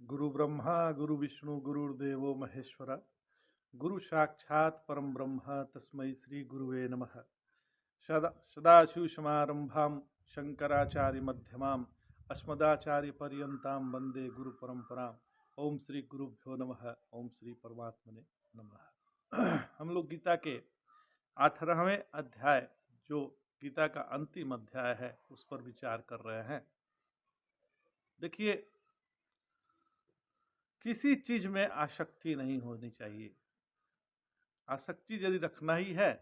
गुरु ब्रह्मा गुरु विष्णु गुरुर्देवो महेश्वरा गुरु साक्षात् परम ब्रह्म तस्मै श्री गुरुवे नमः। सदाशिवसमारंभां शंकराचार्य मध्यमाम् अस्मदाचार्य पर्यन्तां वंदे गुरु परंपराम्। ओम श्री गुरुभ्यो नमः। ओम श्री परमात्मने नमः। हम लोग गीता के 18वें अध्याय, जो गीता का अंतिम अध्याय है, उस पर विचार कर रहे हैं। देखिए, किसी चीज में आसक्ति नहीं होनी चाहिए। आसक्ति यदि रखना ही है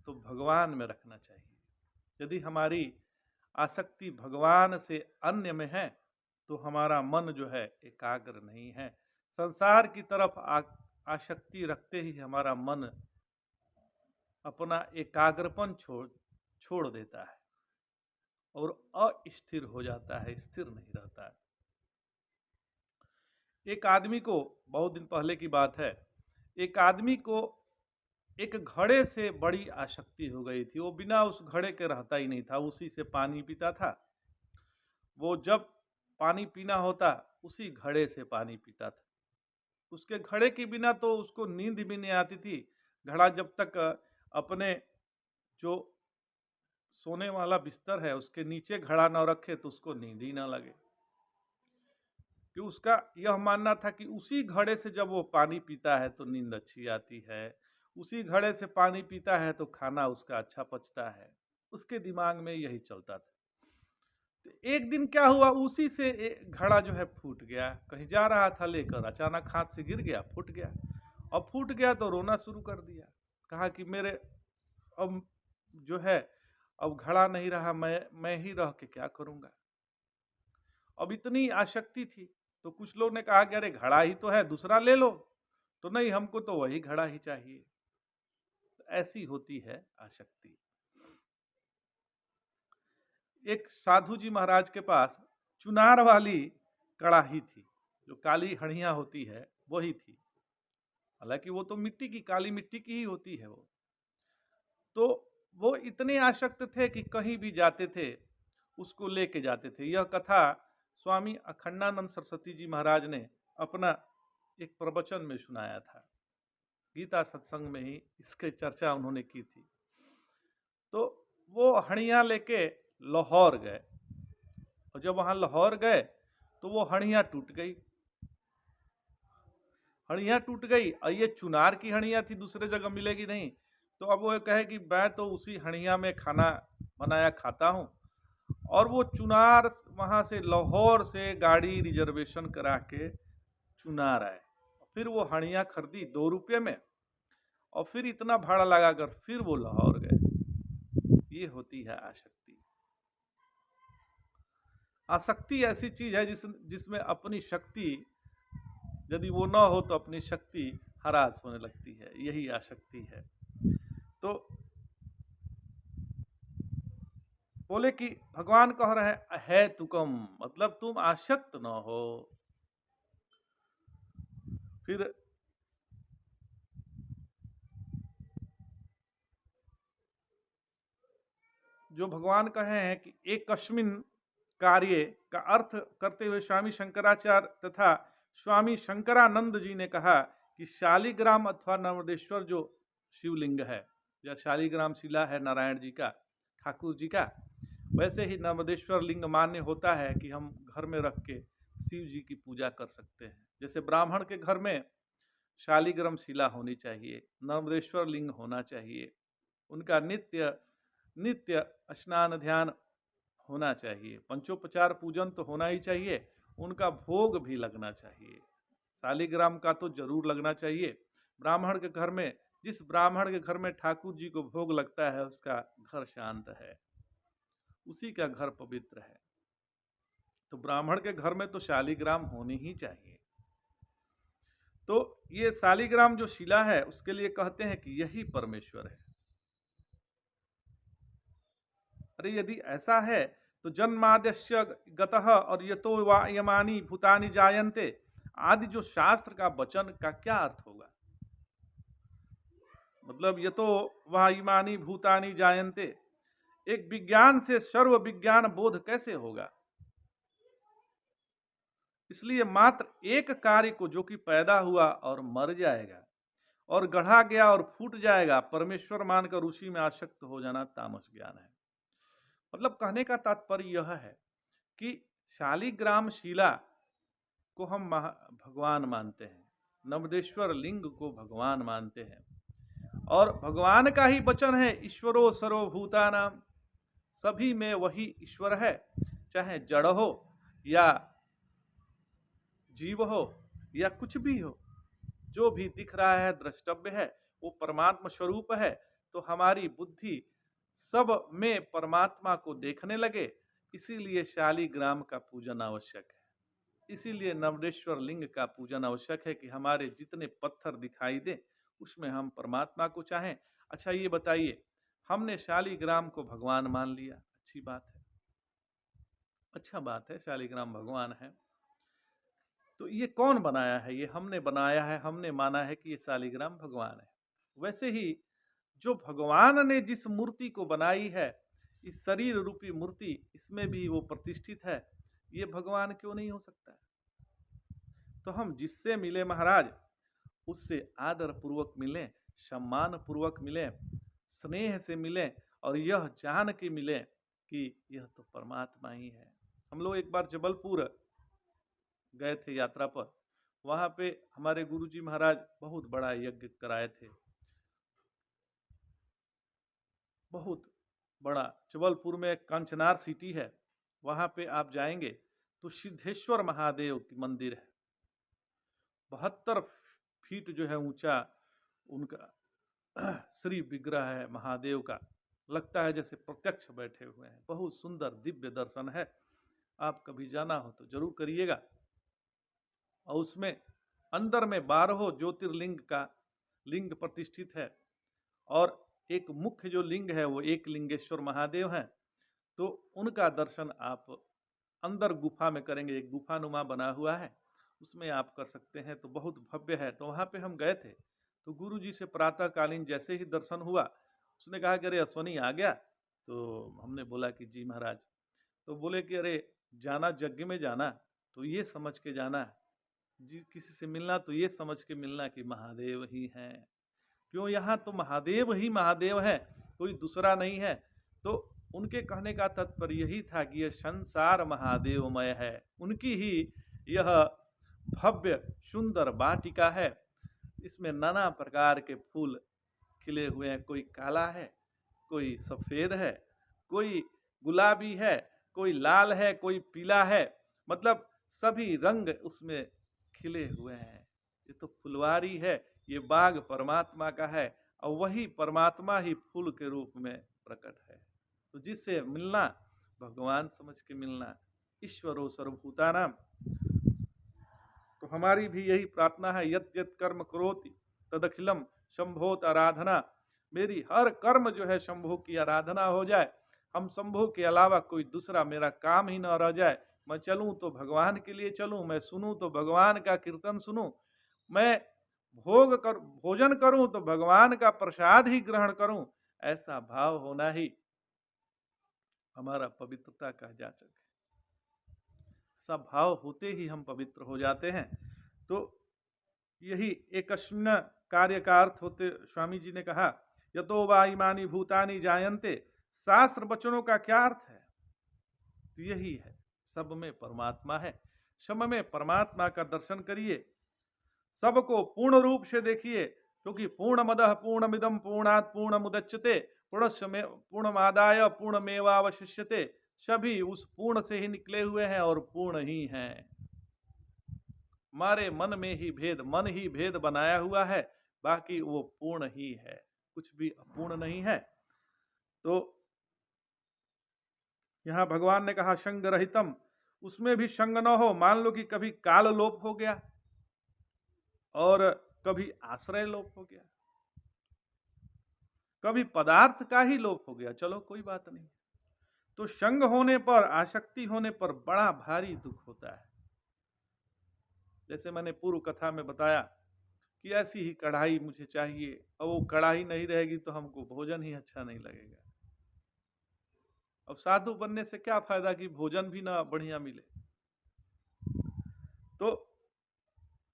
तो भगवान में रखना चाहिए। यदि हमारी आसक्ति भगवान से अन्य में है तो हमारा मन जो है एकाग्र नहीं है। संसार की तरफ आसक्ति रखते ही हमारा मन अपना एकाग्रपन छोड़ देता है और अस्थिर हो जाता है, स्थिर नहीं रहता है। एक आदमी को, बहुत दिन पहले की बात है, एक आदमी को एक घड़े से बड़ी आसक्ति हो गई थी। वो बिना उस घड़े के रहता ही नहीं था, उसी से पानी पीता था। वो जब पानी पीना होता उसी घड़े से पानी पीता था। उसके घड़े के बिना तो उसको नींद भी नहीं आती थी। घड़ा जब तक अपने जो सोने वाला बिस्तर है उसके नीचे घड़ा न रखे तो उसको नींद ही ना लगे। कि उसका यह मानना था कि उसी घड़े से जब वो पानी पीता है तो नींद अच्छी आती है, उसी घड़े से पानी पीता है तो खाना उसका अच्छा पचता है। उसके दिमाग में यही चलता था। तो एक दिन क्या हुआ, उसी से घड़ा जो है फूट गया। कहीं जा रहा था लेकर, अचानक हाथ से गिर गया, फूट गया। और फूट गया तो रोना शुरू कर दिया। कहा कि मेरे अब जो है, अब घड़ा नहीं रहा, मैं ही रह के क्या करूँगा। अब इतनी आसक्ति थी तो कुछ लोग ने कहा कि अरे घड़ा ही तो है, दूसरा ले लो। तो नहीं, हमको तो वही घड़ा ही चाहिए। तो ऐसी होती है आसक्ति। एक साधु जी महाराज के पास चुनार वाली कड़ाही थी, जो काली हड़ियां होती है वही थी। हालांकि वो तो मिट्टी की, काली मिट्टी की ही होती है वो। तो वो इतने आसक्त थे कि कहीं भी जाते थे उसको लेके जाते थे। यह कथा स्वामी अखंडानंद सरस्वती जी महाराज ने अपना एक प्रवचन में सुनाया था। गीता सत्संग में ही इसके चर्चा उन्होंने की थी। तो वो हड़ियां लेके लाहौर गए, और जब वहां लाहौर गए तो वो हड़ियां टूट गई। हड़ियां टूट गई, और ये चुनार की हड़ियां थी, दूसरे जगह मिलेगी नहीं। तो अब वो कहे कि मैं तो उसी हड़ियां में खाना बनाया खाता हूँ। और वो चुनार वहां से, लाहौर से गाड़ी रिजर्वेशन करा के चुनार आए। फिर वो हड़ियां खरीदी 2 रुपये में, और फिर इतना भाड़ा लगाकर फिर वो लाहौर गए। ये होती है आसक्ति। आसक्ति ऐसी चीज है जिसमें अपनी शक्ति, यदि वो ना हो तो अपनी शक्ति हरास होने लगती है। यही आसक्ति है। तो बोले कि भगवान कह रहे हैं है तुकम, मतलब तुम आसक्त न हो। फिर जो भगवान कहे हैं कि एक कस्मिन कार्य का अर्थ करते हुए स्वामी शंकराचार्य तथा स्वामी शंकरानंद जी ने कहा कि शालिग्राम अथवा नर्मदेश्वर जो शिवलिंग है, या शालिग्राम शिला है नारायण जी का, ठाकुर जी का, वैसे ही नर्मदेश्वर लिंग मान्य होता है कि हम घर में रख के शिव जी की पूजा कर सकते हैं। जैसे ब्राह्मण के घर में शालिग्राम शिला होनी चाहिए, नर्मदेश्वर लिंग होना चाहिए, उनका नित्य नित्य स्नान ध्यान होना चाहिए, पंचोपचार पूजन तो होना ही चाहिए, उनका भोग भी लगना चाहिए। शालिग्राम का तो जरूर लगना चाहिए। ब्राह्मण के घर में, जिस ब्राह्मण के घर में ठाकुर जी को भोग लगता है उसका घर शांत है, उसी का घर पवित्र है। तो ब्राह्मण के घर में तो शालिग्राम होनी ही चाहिए। तो ये शालिग्राम जो शिला है उसके लिए कहते हैं कि यही परमेश्वर है। अरे यदि ऐसा है तो जन्माद्यस्य गतः और यतो यमानी भूतानि जायन्ते आदि जो शास्त्र का वचन का क्या अर्थ होगा। मतलब यतो इमानी भूतानि जायन्ते, एक विज्ञान से सर्व विज्ञान बोध कैसे होगा। इसलिए मात्र एक कार्य को जो कि पैदा हुआ और मर जाएगा और गढ़ा गया और फूट जाएगा, परमेश्वर मानकर उसी में आसक्त हो जाना तामस ज्ञान है। मतलब कहने का तात्पर्य यह है कि शालिग्राम शिला को हम भगवान मानते हैं, नवदेश्वर लिंग को भगवान मानते हैं, और भगवान का ही वचन है ईश्वरो सर्वभूतानाम, सभी में वही ईश्वर है, चाहे जड़ हो या जीव हो या कुछ भी हो, जो भी दिख रहा है द्रष्टव्य है वो परमात्मा स्वरूप है। तो हमारी बुद्धि सब में परमात्मा को देखने लगे, इसीलिए शालिग्राम का पूजन आवश्यक है, इसीलिए नवदेश्वर लिंग का पूजन आवश्यक है कि हमारे जितने पत्थर दिखाई दे उसमें हम परमात्मा को चाहें। अच्छा ये बताइए, हमने शालिग्राम को भगवान मान लिया, अच्छी बात है, अच्छा बात है, शालिग्राम भगवान है। तो ये कौन बनाया है? ये हमने बनाया है, हमने माना है कि ये शालिग्राम भगवान है। वैसे ही जो भगवान ने जिस मूर्ति को बनाई है, इस शरीर रूपी मूर्ति, इसमें भी वो प्रतिष्ठित है, ये भगवान क्यों नहीं हो सकता है? तो हम जिससे मिले महाराज, उससे आदर पूर्वक मिलें, सम्मान पूर्वक मिलें, स्नेह से मिलें, और यह जान के मिलें कि यह तो परमात्मा ही है। हम लोग एक बार जबलपुर गए थे यात्रा पर, वहाँ पे हमारे गुरुजी महाराज बहुत बड़ा यज्ञ कराए थे, बहुत बड़ा। जबलपुर में कंचनार सिटी है, वहाँ पे आप जाएंगे तो सिद्धेश्वर महादेव की मंदिर है, 72 फीट जो है ऊंचा उनका श्री विग्रह है महादेव का, लगता है जैसे प्रत्यक्ष बैठे हुए हैं, बहुत सुंदर दिव्य दर्शन है। आप कभी जाना हो तो जरूर करिएगा। और उसमें अंदर में 12 ज्योतिर्लिंग का लिंग प्रतिष्ठित है, और एक मुख्य जो लिंग है वो एक लिंगेश्वर महादेव हैं। तो उनका दर्शन आप अंदर गुफा में करेंगे, एक गुफानुमा बना हुआ है, उसमें आप कर सकते हैं, तो बहुत भव्य है। तो वहाँ पे हम गए थे, तो गुरु जी से प्रातःकालीन जैसे ही दर्शन हुआ, उसने कहा कि अरे अश्वनी आ गया। तो हमने बोला कि जी महाराज। तो बोले कि अरे जाना यज्ञ में जाना तो ये समझ के जाना, जी किसी से मिलना तो ये समझ के मिलना कि महादेव ही हैं, क्यों यहाँ तो महादेव ही महादेव है, कोई दूसरा नहीं है। तो उनके कहने का तात्पर्य यही था कि यह संसार महादेवमय है, उनकी ही यह भव्य सुंदर वाटिका है, इसमें नाना प्रकार के फूल खिले हुए हैं, कोई काला है, कोई सफ़ेद है, कोई गुलाबी है, कोई लाल है, कोई पीला है, मतलब सभी रंग उसमें खिले हुए हैं। ये तो फुलवारी है, ये बाग परमात्मा का है, और वही परमात्मा ही फूल के रूप में प्रकट है। तो जिससे मिलना भगवान समझ के मिलना, ईश्वरो सर्वभूतानाम। तो हमारी भी यही प्रार्थना है, यत यत कर्म करोति तदखिलम शंभोत आराधना, मेरी हर कर्म जो है शंभु की आराधना हो जाए, हम शंभु के अलावा कोई दूसरा मेरा काम ही न रह जाए। मैं चलूँ तो भगवान के लिए चलूँ, मैं सुनूँ तो भगवान का कीर्तन सुनूँ, मैं भोजन करूँ तो भगवान का प्रसाद ही ग्रहण करूँ, ऐसा भाव होना ही हमारा पवित्रता का जाचक है। ऐसा भाव होते ही हम पवित्र हो जाते हैं। तो यही एकस्मिन् कार्य का अर्थ होते स्वामी जी ने कहा, यतो वा इमानि भूतानि जायन्ते, शास्त्र वचनों का क्या अर्थ है? तो यही है, सब में परमात्मा है, सब में परमात्मा का दर्शन करिए, सबको पूर्ण रूप से देखिए, क्योंकि पूर्णमदः पूर्णमिदं पूर्णात् पूर्णमुदच्यते पूर्णमादाय पूर्णमेवावशिष्यते, सभी उस पूर्ण से ही निकले हुए हैं और पूर्ण ही हैं। हमारे मन में ही भेद, मन ही भेद बनाया हुआ है, बाकी वो पूर्ण ही है, कुछ भी अपूर्ण नहीं है। तो यहाँ भगवान ने कहा संग रहितम, उसमें भी संग न हो। मान लो कि कभी काल लोप हो गया और कभी आश्रय लोप हो गया, कभी पदार्थ का ही लोप हो गया, चलो कोई बात नहीं। तो संग होने पर, आसक्ति होने पर बड़ा भारी दुख होता है। जैसे मैंने पूर्व कथा में बताया कि ऐसी ही कढ़ाई मुझे चाहिए, और वो कढ़ाई नहीं रहेगी तो हमको भोजन ही अच्छा नहीं लगेगा। अब साधु बनने से क्या फायदा कि भोजन भी ना बढ़िया मिले। तो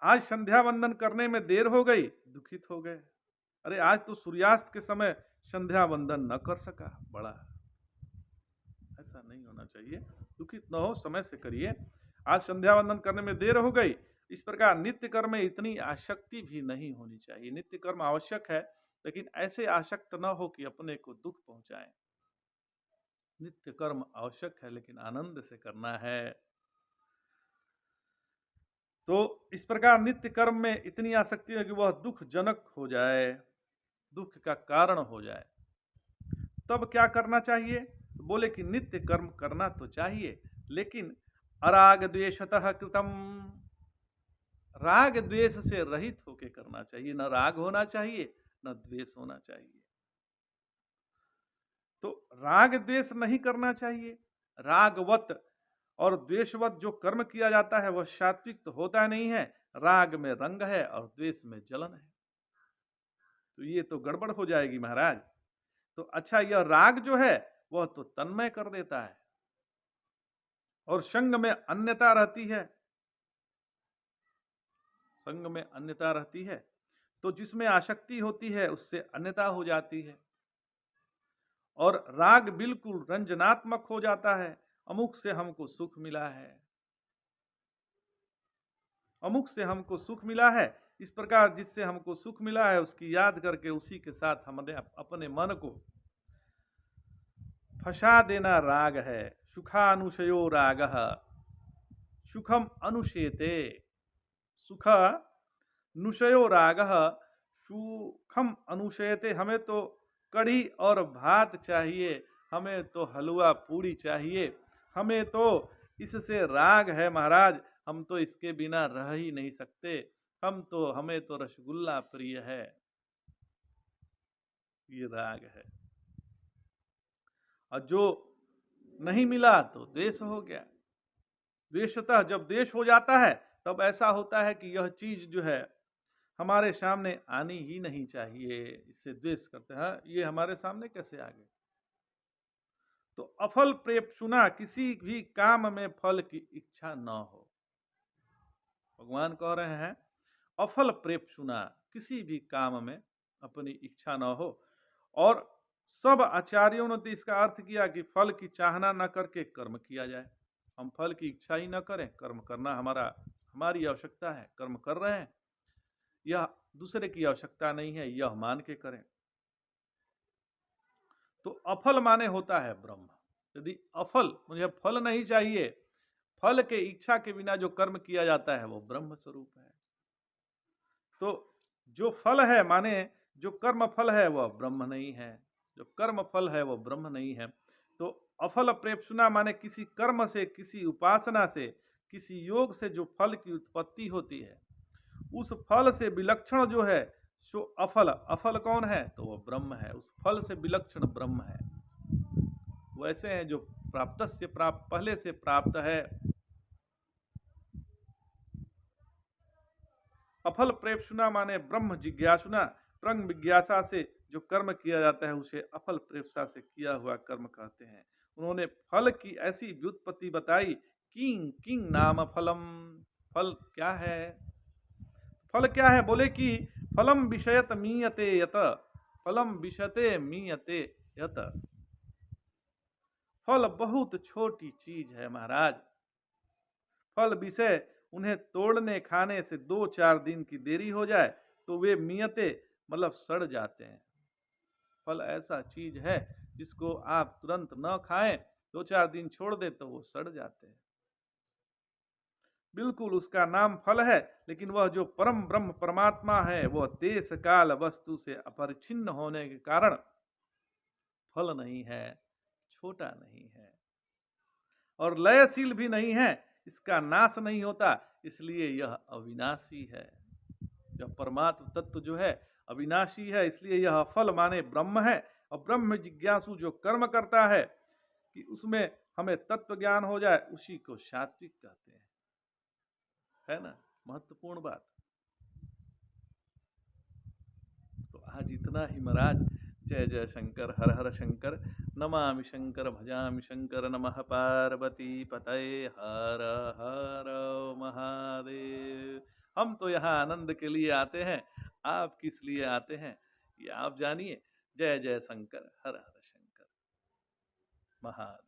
आज संध्या वंदन करने में देर हो गई, दुखित हो गए। अरे आज तो सूर्यास्त के समय संध्या वंदन न कर सका, बड़ा ऐसा नहीं होना चाहिए। दुखित न हो, समय से करिए। आज संध्या वंदन करने में देर हो गई। इस प्रकार नित्य कर्म में इतनी आसक्ति भी नहीं होनी चाहिए। नित्य कर्म आवश्यक है, लेकिन ऐसे आसक्त न हो कि अपने को दुख पहुंचाए। नित्य कर्म आवश्यक है, लेकिन आनंद से करना है। तो इस प्रकार नित्य कर्म में इतनी आसक्ति है कि वह दुख जनक हो जाए, दुख का कारण हो जाए। तब क्या करना चाहिए? तो बोले कि नित्य कर्म करना तो चाहिए, लेकिन अराग द्वेषतः कृतम, राग द्वेष से रहित होकर करना चाहिए। न राग होना चाहिए, न द्वेष होना चाहिए। तो राग द्वेष नहीं करना चाहिए। रागवत और द्वेषवत जो कर्म किया जाता है वह सात्विक तो होता नहीं है। राग में रंग है और द्वेष में जलन है, तो ये तो गड़बड़ हो जाएगी महाराज। तो अच्छा, यह राग जो है वह तो तन्मय कर देता है, और संग में अन्यता रहती है। संग में अन्यता रहती है, तो जिसमें आसक्ति होती है उससे अन्यता हो जाती है। और राग बिल्कुल रंजनात्मक हो जाता है। अमुक से हमको सुख मिला है, अमुक से हमको सुख मिला है। इस प्रकार जिससे हमको सुख मिला है उसकी याद करके उसी के साथ हमने अपने मन को फंसा देना राग है। सुखानुशयो रागः सुखम अनुशेते, सुख नुशयो रागः सुखम अनुशेते। हमें तो कढ़ी और भात चाहिए, हमें तो हलवा पूड़ी चाहिए, हमें तो इससे राग है महाराज, हम तो इसके बिना रह ही नहीं सकते, हमें तो रसगुल्ला प्रिय है। ये राग है। और जो नहीं मिला तो द्वेष हो गया। द्वेषतः जब द्वेष हो जाता है तब ऐसा होता है कि यह चीज जो है हमारे सामने आनी ही नहीं चाहिए, इससे द्वेष करते हैं। ये हमारे सामने कैसे आ गए? तो अफल प्रेप्सुना, किसी भी काम में फल की इच्छा न हो। भगवान कह रहे हैं अफल प्रेप्सुना, किसी भी काम में अपनी इच्छा न हो। और सब आचार्यों ने तो इसका अर्थ किया कि फल की चाहना न करके कर्म किया जाए। हम फल की इच्छा ही न करें, कर्म करना हमारी आवश्यकता है, कर्म कर रहे हैं, यह दूसरे की आवश्यकता नहीं है, यह मान के करें। तो अफल माने होता है ब्रह्म। यदि अफल, मुझे फल नहीं चाहिए, फल के इच्छा के बिना जो कर्म किया जाता है वो ब्रह्म स्वरूप है। तो जो फल है माने जो कर्म फल है वह ब्रह्म नहीं है, जो कर्म फल है वह ब्रह्म नहीं है। तो अफल प्रेप्सुना माने किसी कर्म से, किसी उपासना से, किसी योग से जो फल की उत्पत्ति होती है, उस फल से विलक्षण जो है सो अफल। अफल कौन है? तो वह ब्रह्म है, उस फल से विलक्षण ब्रह्म है। वैसे हैं जो प्राप्त से प्राप्त, पहले से प्राप्त है। अफल प्रेप्सुना माने ब्रह्म जिज्ञासुना, ब्रह्म जिज्ञासा से जो कर्म किया जाता है उसे अफल प्रेप्सा से किया हुआ कर्म कहते हैं। उन्होंने फल की ऐसी व्युत्पत्ति बताई। किंग किंग नाम फलम, फल क्या है? फल क्या है? बोले कि फलम विषयत मीयते यत, फलम विषयते मीयते यत। फल बहुत छोटी चीज है महाराज। फल विषय, उन्हें तोड़ने खाने से 2-4 दिन की देरी हो जाए तो वे मियते मतलब सड़ जाते हैं। फल ऐसा चीज है जिसको आप तुरंत न खाएं, 2-4 दिन छोड़ दे तो वो सड़ जाते हैं। बिल्कुल उसका नाम फल है, लेकिन वह जो परम ब्रह्म परमात्मा है वह देश काल वस्तु से अपरिछिन्न होने के कारण फल नहीं है, छोटा नहीं है और लयशील भी नहीं है, इसका नाश नहीं होता, इसलिए यह अविनाशी है। यह परमात्म तत्व जो है अविनाशी है, इसलिए यह फल माने ब्रह्म है। और ब्रह्म जिज्ञासु जो कर्म करता है कि उसमें हमें तत्व ज्ञान हो जाए, उसी को सात्विक कहते हैं। है ना महत्वपूर्ण बात? तो आज इतना ही महाराज। जय जय शंकर, हर हर शंकर, नमामि शंकर, भजामि शंकर। नमः पार्वती पतये, हर हर महादेव। हम तो यहाँ आनंद के लिए आते हैं, आप किस लिए आते हैं, ये आप जानिए। जय जय शंकर, हर हर शंकर, महादेव।